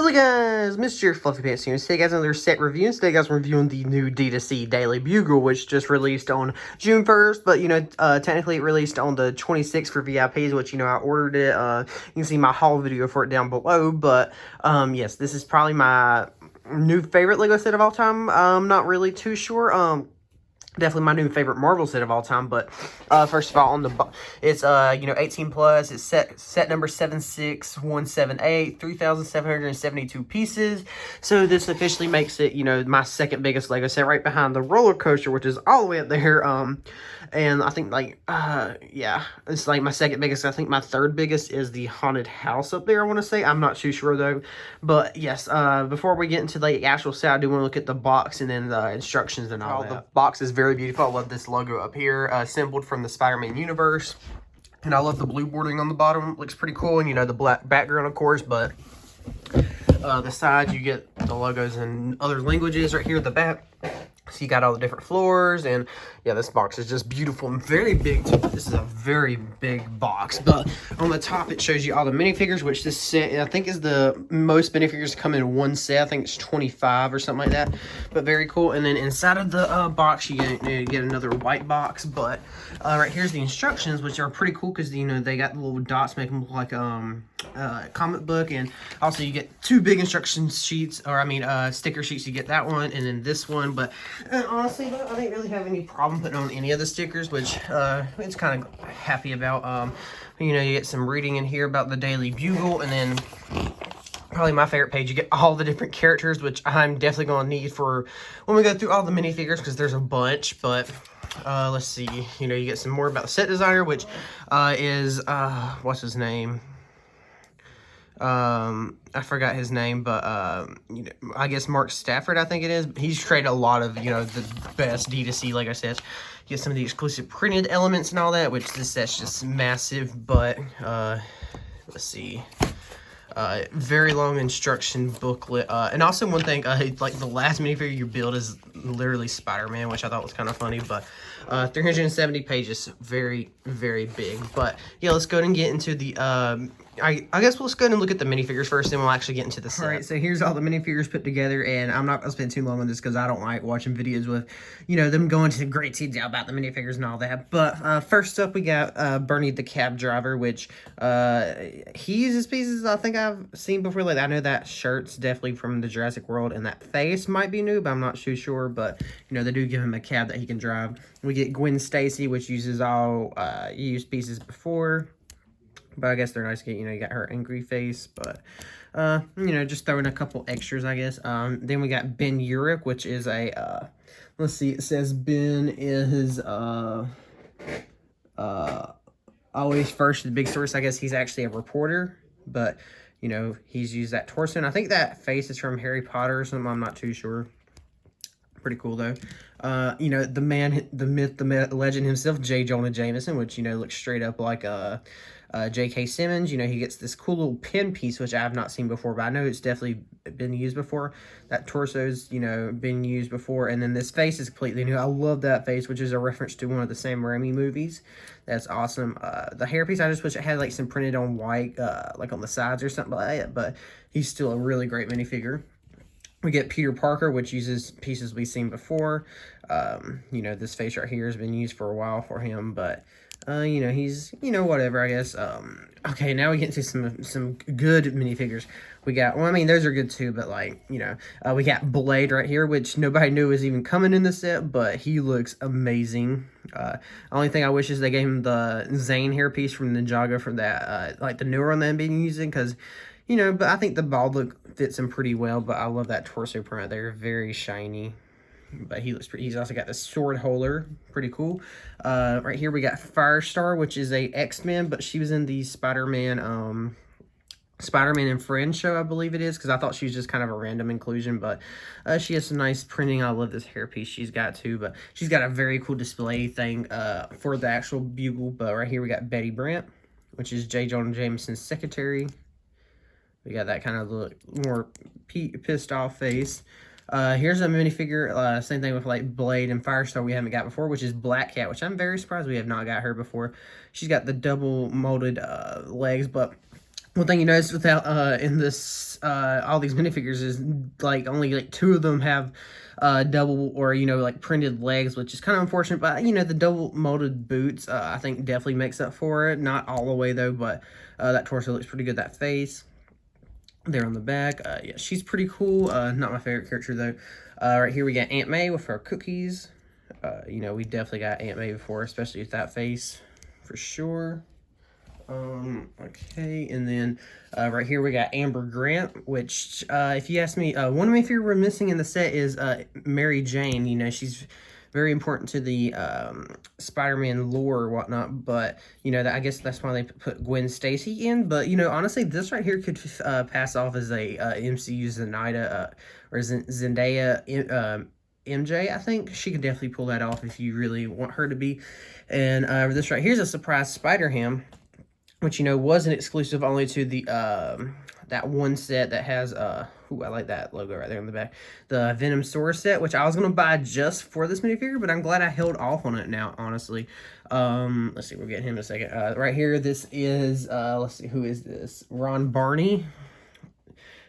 What's up guys, Mr. Fluffy Pants here. Today guys, another set review. Today guys, we're reviewing the new D2C Daily Bugle, which just released on June 1st, but technically it released on the 26th for VIPs, which I ordered it. You can see my haul video for it down below, but yes, this is probably my new favorite Lego set of all time. I'm not really too sure. Definitely my new favorite Marvel set of all time, but first of all, on the it's 18 plus. It's set number 76178, 3,772 pieces. So this officially makes it my second biggest Lego set, right behind the roller coaster, which is all the way up there. And I think yeah, it's like my second biggest. I think my third biggest is the haunted house up there, I want to say. I'm not too sure though, but yes. Before we get into the actual set, I do want to look at the box and then the instructions and all that. The box is very beautiful. I love this logo up here, assembled from the Spider-Man universe, and I love the blue bordering on the bottom. It looks pretty cool, and the black background, of course. But the sides, you get the logos in other languages right here at the back. So you got all the different floors, and yeah, this box is just beautiful and very big too. This is a very big box, but on the top it shows you all the minifigures, which this set I think is the most minifigures come in one set. I think it's 25 or something like that, but very cool. And then inside of the box you get another white box, but right here's the instructions, which are pretty cool because they got the little dots, make them look like comic book. And also you get two big instruction sheets, or sticker sheets. You get that one and then this one, but honestly I didn't really have any problem putting on any of the stickers, which it's kind of happy about. You get some reading in here about the Daily Bugle, and then probably my favorite page, you get all the different characters, which I'm definitely going to need for when we go through all the minifigures, because there's a bunch. But let's see, you get some more about the set designer, which is what's his name? I forgot his name, but I guess Mark Stafford, I think it is. He's created a lot of the best D2C, like I said. Get some of the exclusive printed elements and all that, which this set's just massive. But let's see, very long instruction booklet, and also one thing, like the last minifigure you build is literally Spider-Man, which I thought was kind of funny. But 370 pages, very big. But yeah, let's go ahead and get into the I guess we'll just go ahead and look at the minifigures first, then we'll actually get into the set. Alright, so here's all the minifigures put together, and I'm not going to spend too long on this because I don't like watching videos with, them going into great detail about the minifigures and all that. But first up, we got Bernie the cab driver, which he uses pieces I think I've seen before. Like, I know that shirt's definitely from the Jurassic World, and that face might be new, but I'm not too sure. But, they do give him a cab that he can drive. We get Gwen Stacy, which uses all used pieces before. But I guess they're nice to get, you got her angry face, but, just throwing a couple extras, I guess. Then we got Ben Urich, which is a, let's see, it says Ben is, always first to the big stories. I guess he's actually a reporter, but, he's used that torso. And I think that face is from Harry Potter or something. I'm not too sure. Pretty cool, though. The man, the myth, the legend himself, J. Jonah Jameson, which, looks straight up like, J.K. Simmons. He gets this cool little pin piece, which I have not seen before, but I know it's definitely been used before. That torso's, been used before, and then this face is completely new. I love that face, which is a reference to one of the Sam Raimi movies. That's awesome. The hairpiece, I just wish it had, like, some printed on white, like, on the sides or something like that, but he's still a really great minifigure. We get Peter Parker, which uses pieces we've seen before. This face right here has been used for a while for him, but he's, whatever, I guess. Okay, now we get into some good minifigures. We got, well, those are good too, but we got Blade right here, which nobody knew was even coming in the set, but he looks amazing. Only thing I wish is they gave him the Zane hairpiece from Ninjago from that, like the newer one that I've been using, because, but I think the bald look fits him pretty well, but I love that torso print there, very shiny. But he looks pretty. He's also got the sword holder, pretty cool. Right here we got Firestar, which is a X-Men, but she was in the Spider-Man and Friends show, I believe it is, because I thought she was just kind of a random inclusion. But she has some nice printing. I love this hairpiece she's got too, but she's got a very cool display thing for the actual bugle. But right here we got Betty Brant, which is J. Jonah Jameson's secretary. We got that kind of look, more pissed off face. Here's a minifigure, same thing with like Blade and Firestar we haven't got before, which is Black Cat, which I'm very surprised we have not got her before. She's got the double molded legs, but one thing you notice without in this all these minifigures is like only like 2 of them have double or like printed legs, which is kind of unfortunate. But the double molded boots I think definitely makes up for it. Not all the way though, but that torso looks pretty good. That face there on the back, yeah, she's pretty cool. Not my favorite character though. Right here we got Aunt May with her cookies. We definitely got Aunt May before, especially with that face for sure. Okay, and then right here we got Amber Grant, which if you ask me, one of my favorite we're missing in the set is Mary Jane. She's very important to the Spider-Man lore or whatnot, but I guess that's why they put Gwen Stacy in. But honestly, this right here could pass off as a MCU Zendaya or Zendaya MJ. I think she could definitely pull that off if you really want her to be. And this right here is a surprise Spider-Ham, which wasn't exclusive only to the that one set that has ooh, I like that logo right there on the back, the Venom Store set, which I was gonna buy just for this minifigure, but I'm glad I held off on it now, honestly. Let's see, we'll get him in a second. Right here, this is let's see, who is this? Ron Barney,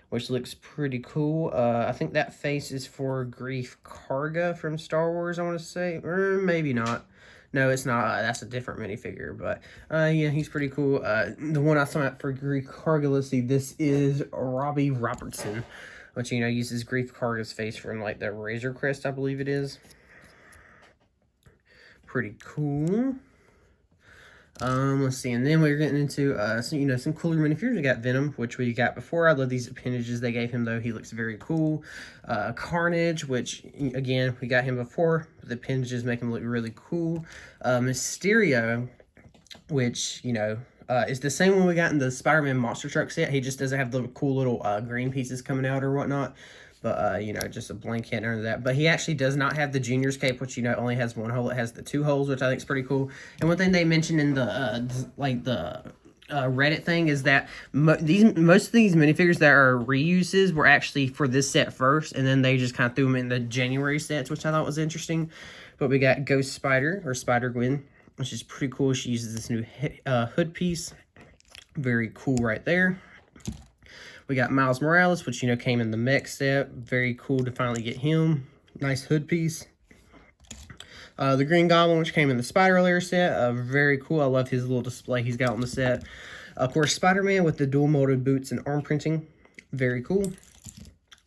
which looks pretty cool. I think that face is for Grief Karga from Star Wars, I want to say, or maybe not. No, it's not. That's a different minifigure, but yeah, he's pretty cool. The one I saw for Grief Karga, let's see, this is Robbie Robertson, which uses Grief Karga's face from like the Razor Crest, I believe it is. Pretty cool. Let's see, and then we're getting into some cooler minifigures. We got Venom, which we got before. I love these appendages they gave him though. He looks very cool. Carnage, which again we got him before, but the appendages make him look really cool. Mysterio, which is the same one we got in the Spider-Man monster truck set. He just doesn't have the cool little green pieces coming out or whatnot. But, just a blank head under that. But he actually does not have the Junior's cape, which, only has one hole. It has the 2 holes, which I think is pretty cool. And one thing they mentioned in the, Reddit thing is that most of these minifigures that are reuses were actually for this set first. And then they just kind of threw them in the January sets, which I thought was interesting. But we got Ghost Spider, or Spider-Gwen, which is pretty cool. She uses this new hood piece. Very cool right there. We got Miles Morales, which, came in the mech set. Very cool to finally get him. Nice hood piece. The Green Goblin, which came in the Spider Lair set. Very cool. I love his little display he's got on the set. Of course, Spider-Man with the dual molded boots and arm printing. Very cool.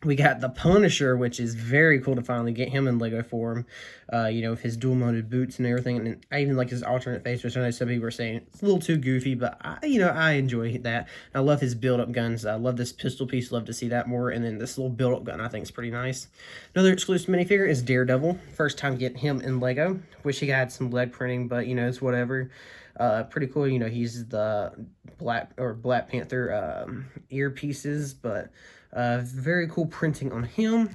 We got the Punisher, which is very cool to finally get him in Lego form. With his dual-molded boots and everything. And I even like his alternate face, which I know some people are saying it's a little too goofy, but I enjoy that. I love his build-up guns. I love this pistol piece. Love to see that more. And then this little build-up gun I think is pretty nice. Another exclusive minifigure is Daredevil. First time getting him in Lego. Wish he had some leg printing, but it's whatever. Pretty cool. He's the Black Panther earpieces, but very cool printing on him.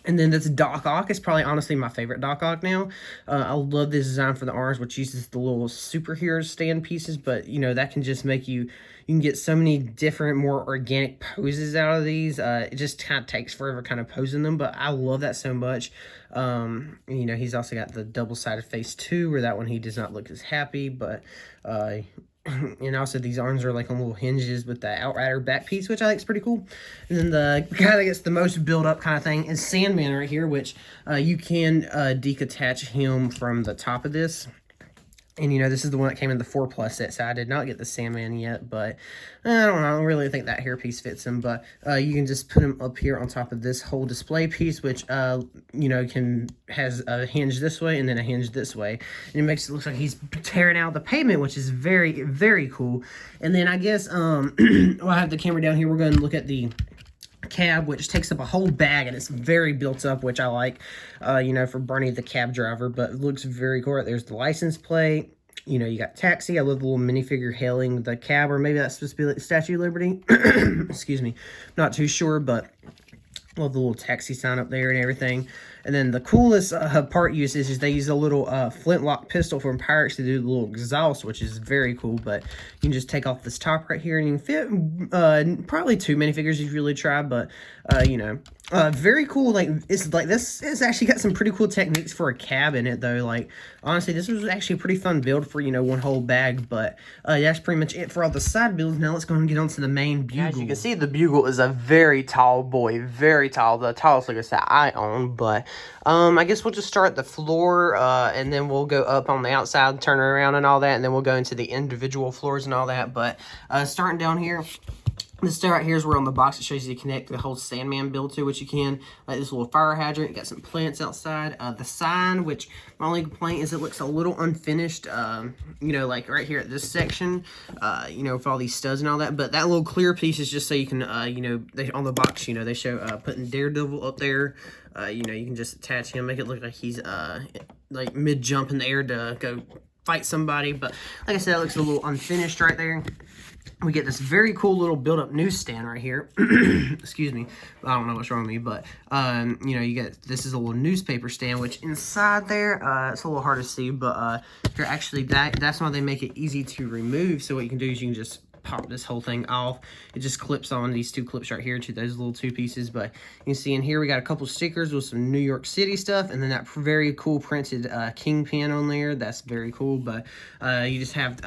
And then this Doc Ock is probably honestly my favorite Doc Ock now. I love this design for the arms, which uses the little superhero stand pieces, but that can just make you can get so many different, more organic poses out of these. It just kind of takes forever kind of posing them, but I love that so much. He's also got the double-sided face too, where that one he does not look as happy, but and also these arms are like on little hinges with the Outrider back piece, which I think is pretty cool. And then the guy that gets the most build up kind of thing is Sandman right here, which you can detach him from the top of this. And, this is the one that came in the 4+ set, so I did not get the Sandman yet, but I don't know, I don't really think that hairpiece fits him, but you can just put him up here on top of this whole display piece, which, has a hinge this way and then a hinge this way, and it makes it look like he's tearing out the pavement, which is very, very cool. And then I guess, while I have the camera down here, we're going to look at the cab, which takes up a whole bag, and it's very built up, which I like, for Bernie the cab driver, but it looks very cool. There's the license plate, you got taxi. I love the little minifigure hailing the cab, or maybe that's supposed to be like the Statue of Liberty. Excuse me, not too sure, but Love the little taxi sign up there and everything. And then the coolest part usage is they use a little flintlock pistol from Pirates to do the little exhaust, which is very cool. But you can just take off this top right here and you can fit probably 2 minifigures if you really try. But, you know, very cool. Like, it's like this has actually got some pretty cool techniques for a cab in it, though. Like, honestly, this was actually a pretty fun build for, you know, one whole bag. But yeah, that's pretty much it for all the side builds. Now let's go and get on to the main Bugle. As you can see, the Bugle is a very tall boy. Very tall. The tallest, like I said, I own. But I guess we'll just start at the floor, and then we'll go up on the outside, turn around and all that, and then we'll go into the individual floors and all that. But starting down here, this step right here is where on the box it shows you to connect the whole Sandman build to, which you can. Like this little fire hydrant, got some plants outside. The sign, which my only complaint is it looks a little unfinished, you know, like right here at this section, you know, with all these studs and all that. But that little clear piece is just so you can, you know, on the box, you know, they show putting Daredevil up there. You know, you can just attach him, make it look like he's, like mid-jump in the air to go fight somebody. But like I said, it looks a little unfinished right there. We get this very cool little build-up newsstand right here. Excuse me. I don't know what's wrong with me, but, you know, you get, this is a little newspaper stand, which inside there, it's a little hard to see, but you're actually, that's why they make it easy to remove. So what you can do is you can just pop this whole thing off. It just clips on these 2 clips right here to those little 2 pieces. But you can see in here we got a couple stickers with some New York City stuff, and then that very cool printed Kingpin on there. That's very cool. But you just have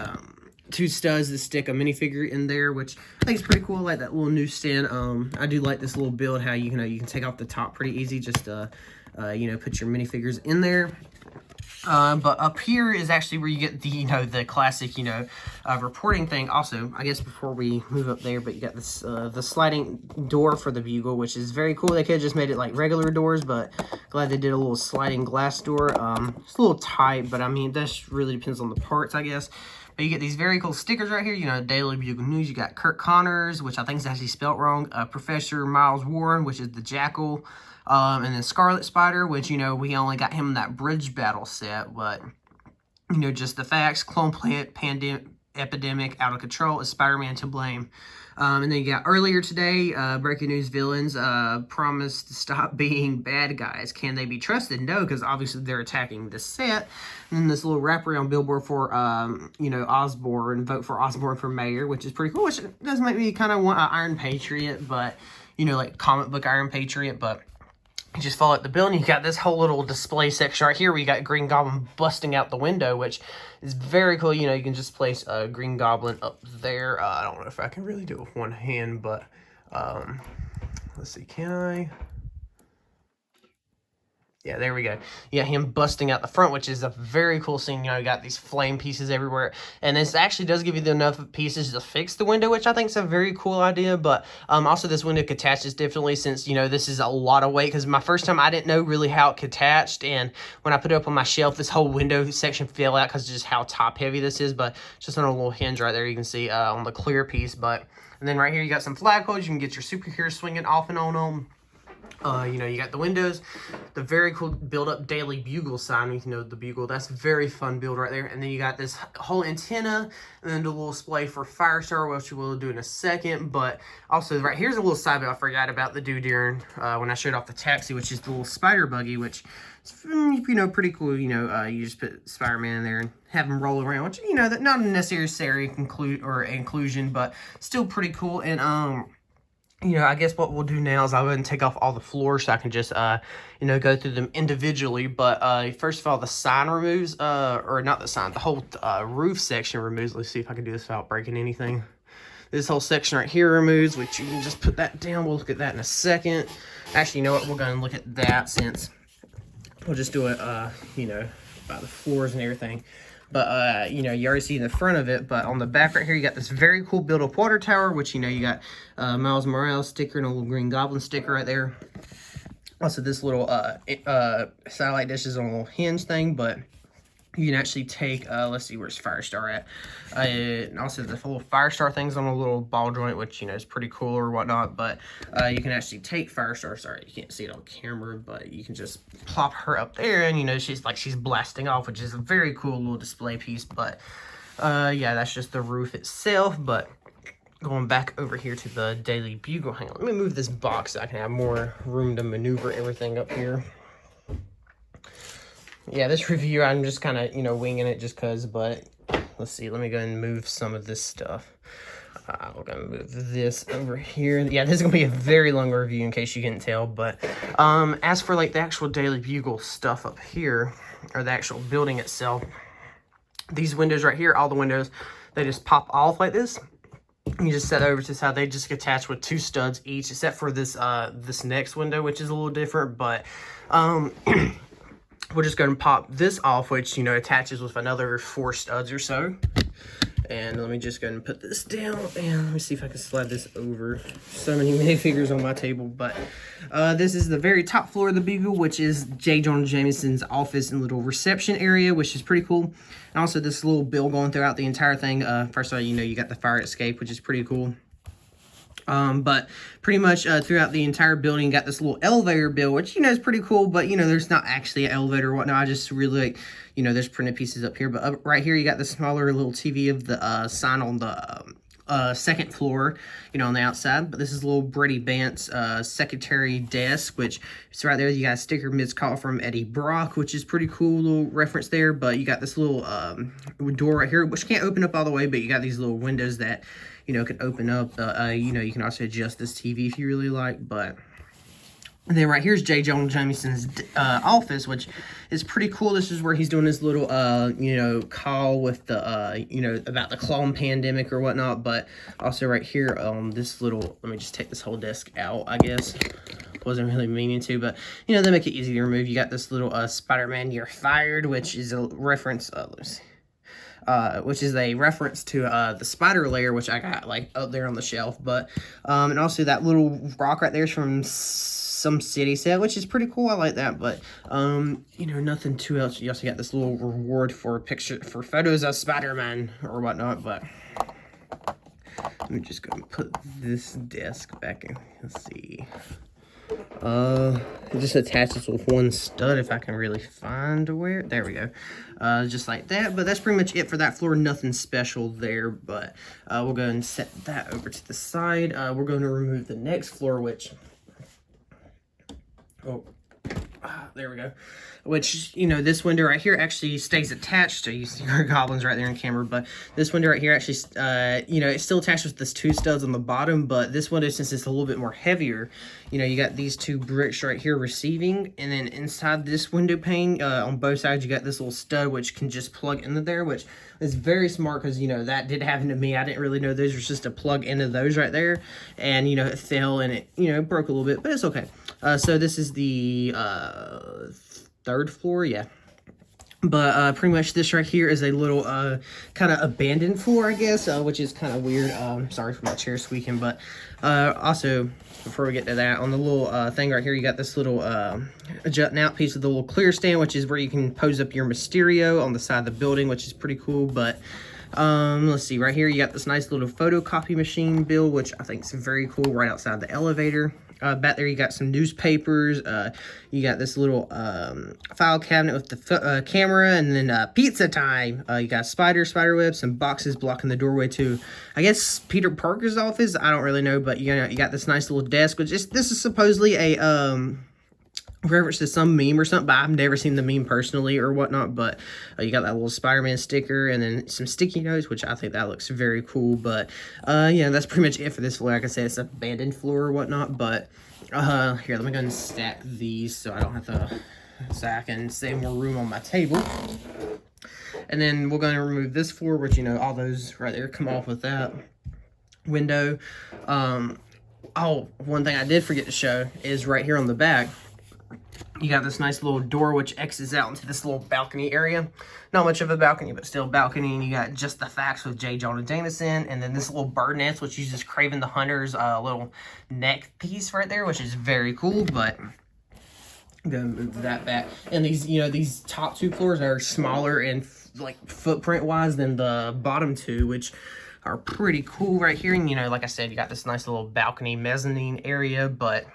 2 studs to stick a minifigure in there, which I think is pretty cool. I like that little newsstand. I do like this little build, how you can take off the top pretty easy, just you know, put your minifigures in there. But up here is actually where you get the, you know, the classic, you know, reporting thing. Also, I guess before we move up there, but you got this, the sliding door for the Bugle, which is very cool. They could have just made it like regular doors, but glad they did a little sliding glass door. It's a little tight, but I mean, that really depends on the parts, I guess. But you get these very cool stickers right here. You know, Daily Bugle News. You got Kirk Connors, which I think is actually spelt wrong. Professor Miles Warren, which is the Jackal. And then Scarlet Spider, which, you know, we only got him in that bridge battle set. But, you know, just the facts. Clone plant epidemic out of control. Is Spider-Man to blame? And then you got earlier today, breaking news, villains promised to stop being bad guys. Can they be trusted? No, because obviously they're attacking the set. And then this little wraparound billboard for, you know, Osborn, vote for Osborn for mayor, which is pretty cool, which does make me kind of want an Iron Patriot, but, you know, like comic book Iron Patriot, but you just follow up the building. You got this whole little display section right here where you got Green Goblin busting out the window, which is very cool. You know, you can just place a Green Goblin up there. I don't know if I can really do it with one hand, but let's see, can I? Yeah, there we go. Yeah, him busting out the front, which is a very cool scene. You know, you got these flame pieces everywhere. And this actually does give you enough pieces to fix the window, which I think is a very cool idea. But also this window attaches differently since, you know, this is a lot of weight. Because my first time, I didn't know really how it attached. And when I put it up on my shelf, this whole window section fell out because of just how top heavy this is. But just on a little hinge right there, you can see on the clear piece. But and then right here, you got some flagpoles. You can get your superheroes swinging off and on them. You know, you got the windows, the very cool build-up Daily Bugle sign, you know, the Bugle. That's a very fun build right there. And then you got this whole antenna, and then the little display for Firestar, which we'll do in a second. But also, right here's a little side bit I forgot about the dude during when I showed off the taxi, which is the little spider buggy, which is, you know, pretty cool. You know, you just put Spider-Man in there and have him roll around, which, you know, that not a necessary inclusion, but still pretty cool. And you know, I guess what we'll do now is I'll go ahead and take off all the floors so I can just, you know, go through them individually. But first of all, the sign removes, or not the sign, the whole roof section removes. Let's see if I can do this without breaking anything. This whole section right here removes, which you can just put that down. We'll look at that in a second. Actually, you know what? We're going to look at that since we'll just do it, you know, by the floors and everything. But, you know, you already see in the front of it, but on the back right here, you got this very cool build-up water tower, which, you know, you got Miles Morales sticker and a little Green Goblin sticker right there. Also, this little satellite dish is on a little hinge thing, but you can actually take, let's see, where's Firestar at? And also, the little Firestar thing's on a little ball joint, which, you know, is pretty cool or whatnot. But you can actually take Firestar. Sorry, you can't see it on camera, but you can just plop her up there, and, you know, she's blasting off, which is a very cool little display piece. But, yeah, that's just the roof itself. But going back over here to the Daily Bugle. Hang on, let me move this box so I can have more room to maneuver everything up here. Yeah, this review, I'm just kind of, you know, winging it just because, but let's see. Let me go and move some of this stuff. We're going to move this over here. Yeah, this is going to be a very long review in case you couldn't tell, but as for, like, the actual Daily Bugle stuff up here, or the actual building itself, these windows right here, all the windows, they just pop off like this. You just set over to this side. They just attach with 2 studs each, except for this this next window, which is a little different. But we're just going to pop this off, which, you know, attaches with another 4 studs or so. And let me just go ahead and put this down, and let me see if I can slide this over. So many minifigures on my table, but this is the very top floor of the Bugle, which is J. Jonah Jameson's office and little reception area, which is pretty cool. And also this little bill going throughout the entire thing. First of all, you know, you got the fire escape, which is pretty cool. But pretty much throughout the entire building, got this little elevator bill, which, you know, is pretty cool, but, you know, there's not actually an elevator or whatnot. I just really like, you know, there's printed pieces up here, but up right here, you got the smaller little TV of the sign on the second floor, you know, on the outside. But this is a little Brady Bant's secretary desk, which is right there. You got a sticker missed call from Eddie Brock, which is pretty cool little reference there. But you got this little door right here, which can't open up all the way, but you got these little windows that, you know, can open up. You know, you can also adjust this TV if you really like. But and then right here's J. Jonah Jameson's office, which is pretty cool. This is where he's doing his little, you know, call with the, you know, about the clone pandemic or whatnot. But also right here, this little, let me just take this whole desk out, I guess. Wasn't really meaning to, but, you know, they make it easy to remove. You got this little Spider-Man, You're Fired, which is a reference, let's see. Which is a reference to the spider layer, which I got like up there on the shelf. But and also that little rock right there is from some city set, which is pretty cool. I like that. But you know, nothing too else. You also got this little reward for photos of Spider-Man or whatnot. But let me just go and put this desk back in. Let's see. It just attaches with 1 stud if I can really find where. There we go. Just like that. But that's pretty much it for that floor. Nothing special there. But we'll go and set that over to the side. We're going to remove the next floor, which... Oh, there we go. Which, you know, this window right here actually stays attached. So you see our goblins right there in camera. But this window right here actually, you know, it's still attached with this 2 studs on the bottom. But this window, since it's a little bit more heavier, you know, you got these 2 bricks right here receiving. And then inside this window pane, on both sides, you got this little stud, which can just plug into there, which is very smart because, you know, that did happen to me. I didn't really know those were just to plug into those right there. And, you know, it fell and it, you know, broke a little bit, but it's okay. So this is the 3rd floor, yeah. But pretty much this right here is a little kind of abandoned floor, I guess, which is kind of weird. Sorry for my chair squeaking, but also, before we get to that, on the little thing right here, you got this little jutting out piece of the little clear stand, which is where you can pose up your Mysterio on the side of the building, which is pretty cool. But let's see, right here you got this nice little photocopy machine bill, which I think is very cool, right outside the elevator. Back there you got some newspapers. You got this little file cabinet with the camera, and then pizza time. You got spider webs, some boxes blocking the doorway to, I guess, Peter Parker's office. I don't really know, but you know, you got this nice little desk, which is, this is supposedly a reference to some meme or something, but I've never seen the meme personally or whatnot. But you got that little Spider-Man sticker and then some sticky notes, which I think that looks very cool. But yeah, that's pretty much it for this floor. Like I said, it's an abandoned floor or whatnot. But here, let me go and stack these so I don't have to, so I can save more room on my table. And then we're going to remove this floor, which, you know, all those right there come off with that window. Oh, one thing I did forget to show is right here on the back, you got this nice little door which exits out into this little balcony area. Not much of a balcony, but still balcony. And you got Just the Facts with J. Jonah Jameson. And then this little bird nest, which uses Craven the Hunter's little neck piece right there, which is very cool. But I'm gonna move that back. And these, you know, these top 2 floors are smaller and like footprint wise than the bottom 2, which are pretty cool right here. And, you know, like I said, you got this nice little balcony mezzanine area. But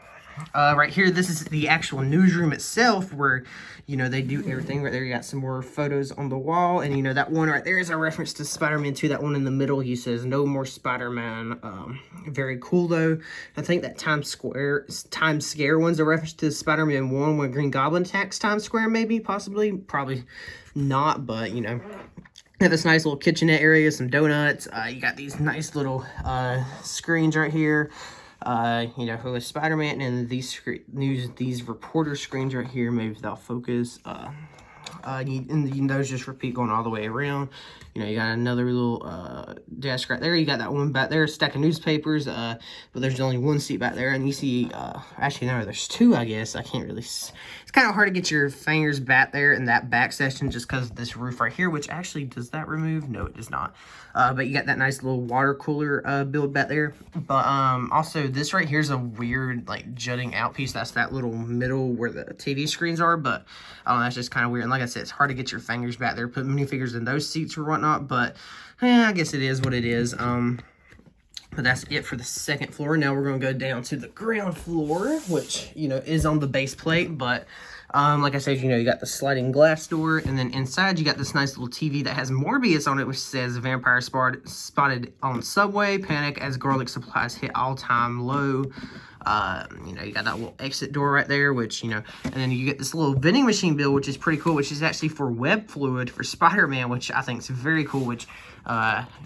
Right here, this is the actual newsroom itself where, you know, they do everything. Right there, you got some more photos on the wall. And, you know, that one right there is a reference to Spider-Man 2. That one in the middle, he says, "No more Spider-Man." Very cool, though. I think that Times Scare one's a reference to Spider-Man 1 when Green Goblin attacks Times Square, maybe, possibly. Probably not, but, you know. Have this nice little kitchenette area, some donuts. You got these nice little screens right here. You know, for Spider-Man, and these reporter screens right here, maybe if they'll focus. And those just repeat going all the way around. You know, you got another little desk right there. You got that one back there, stack of newspapers. But there's only one seat back there, and you see, actually no, there's two, I guess. I can't really. It's kind of hard to get your fingers back there in that back section just because of this roof right here. Which actually, does that remove? No, it does not. But you got that nice little water cooler build back there. But also this right here is a weird like jutting out piece. That's that little middle where the TV screens are. But I don't know, that's just kind of weird. And like I said, it's hard to get your fingers back there, put minifigures in those seats or whatnot. But I guess it is what it is. But that's it for the second floor. Now we're going to go down to the ground floor, which, you know, is on the base plate. But like I said, you know, you got the sliding glass door, and then inside you got this nice little TV that has Morbius on it, which says vampire spotted on subway, panic as garlic supplies hit all-time low. You know, you got that little exit door right there, which, you know, and then you get this little vending machine build, which is pretty cool, which is actually for web fluid for Spider-Man, which I think is very cool, which,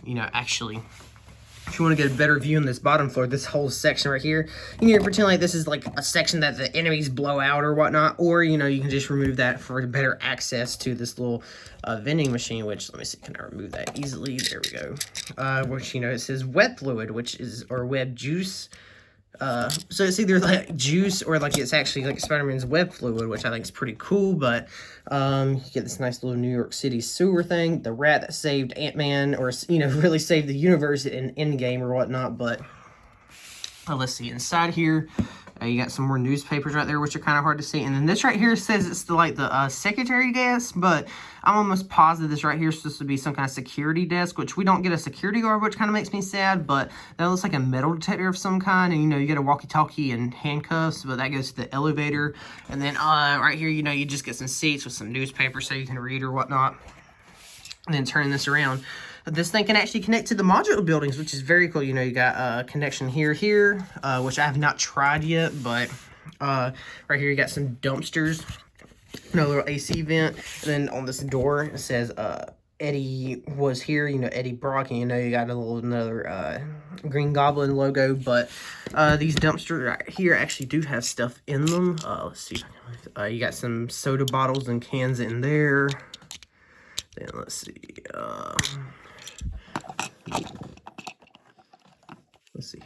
you know, actually, if you want to get a better view on this bottom floor, this whole section right here, you need to pretend like this is like a section that the enemies blow out or whatnot, or, you know, you can just remove that for better access to this little vending machine, which, let me see, can I remove that easily? There we go. Which, you know, it says web fluid, which is, or web juice. So it's either like juice or like it's actually like Spider-Man's web fluid, which I think is pretty cool. But you get this nice little New York City sewer thing, the rat that saved Ant-Man, or, you know, really saved the universe in Endgame or whatnot. But let's see, inside here, you got some more newspapers right there, which are kind of hard to see. And then this right here says it's like the secretary desk, but I'm almost positive this right here is supposed to be some kind of security desk, which we don't get a security guard, which kind of makes me sad. But that looks like a metal detector of some kind. And, you know, you get a walkie-talkie and handcuffs, but that goes to the elevator. And then right here, you know, you just get some seats with some newspapers so you can read or whatnot. And then turning this around, this thing can actually connect to the modular buildings, which is very cool. You know, you got a connection here, which I have not tried yet, but right here you got some dumpsters, another little AC vent, and then on this door it says Eddie was here, you know, Eddie Brock, and you know, you got another Green Goblin logo. But these dumpsters right here actually do have stuff in them. Let's see, you got some soda bottles and cans in there. Then let's see,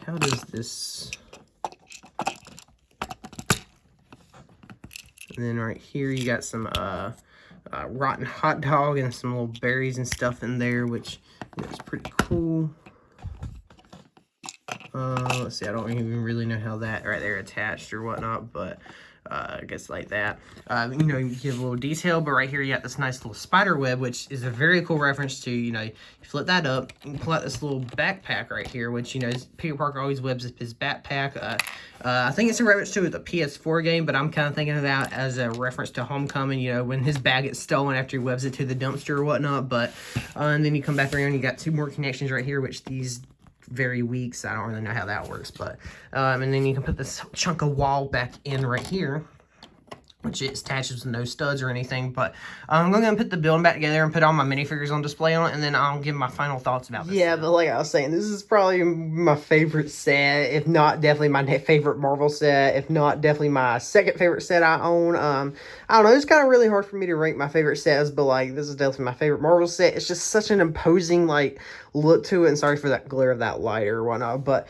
how does this, and then right here you got some rotten hot dog and some little berries and stuff in there, which is pretty cool. Let's see, I don't even really know how that right there attached or whatnot, but I guess like that. You know, you give a little detail, but right here you got this nice little spider web, which is a very cool reference to, you know, you flip that up, you can pull out this little backpack right here, which, you know, Peter Parker always webs up his backpack. I think it's a reference to the PS4 game, but I'm kind of thinking of that as a reference to Homecoming, you know, when his bag gets stolen after he webs it to the dumpster or whatnot. But, and then you come back around, you got two more connections right here, which these very weak, so I don't really know how that works. But and then you can put this chunk of wall back in right here, which it attaches with no studs or anything. But I'm going to put the building back together and put all my minifigures on display on it, and then I'll give my final thoughts about this. Yeah, but like I was saying, this is probably my favorite set, if not definitely my favorite Marvel set, if not definitely my second favorite set I own. I don't know, it's kind of really hard for me to rank my favorite sets, but like this is definitely my favorite Marvel set. It's just such an imposing like look to it, and sorry for that glare of that light or whatnot, but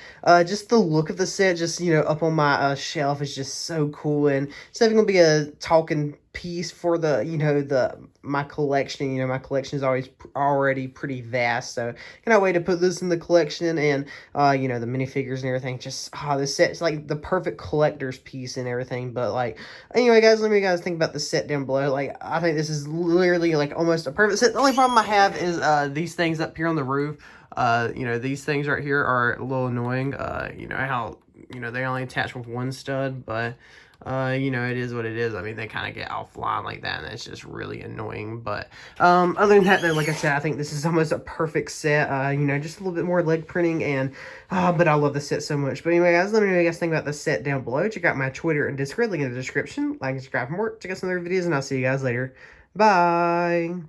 just the look of the set, just, you know, up on my shelf is just so cool. And it's definitely gonna be a talking piece for the, you know, my collection. You know, my collection is already pretty vast, so cannot wait to put this in the collection. And you know, the minifigures and everything, just this set's like the perfect collector's piece and everything. But like, anyway guys, let me guys think about the set down below. Like, I think this is literally like almost a perfect set. The only problem I have is these things up here on the roof. You know, these things right here are a little annoying. You know how you know, they only attach with one stud, but you know, it is what it is. I mean, they kind of get offline like that, and it's just really annoying. But other than that, though, like I said, I think this is almost a perfect set. You know, just a little bit more leg printing, and but I love the set so much. But anyway, guys, let me know what you guys think about the set down below. Check out my Twitter and Discord link in the description. Like and subscribe for more. Check out some other videos, and I'll see you guys later. Bye.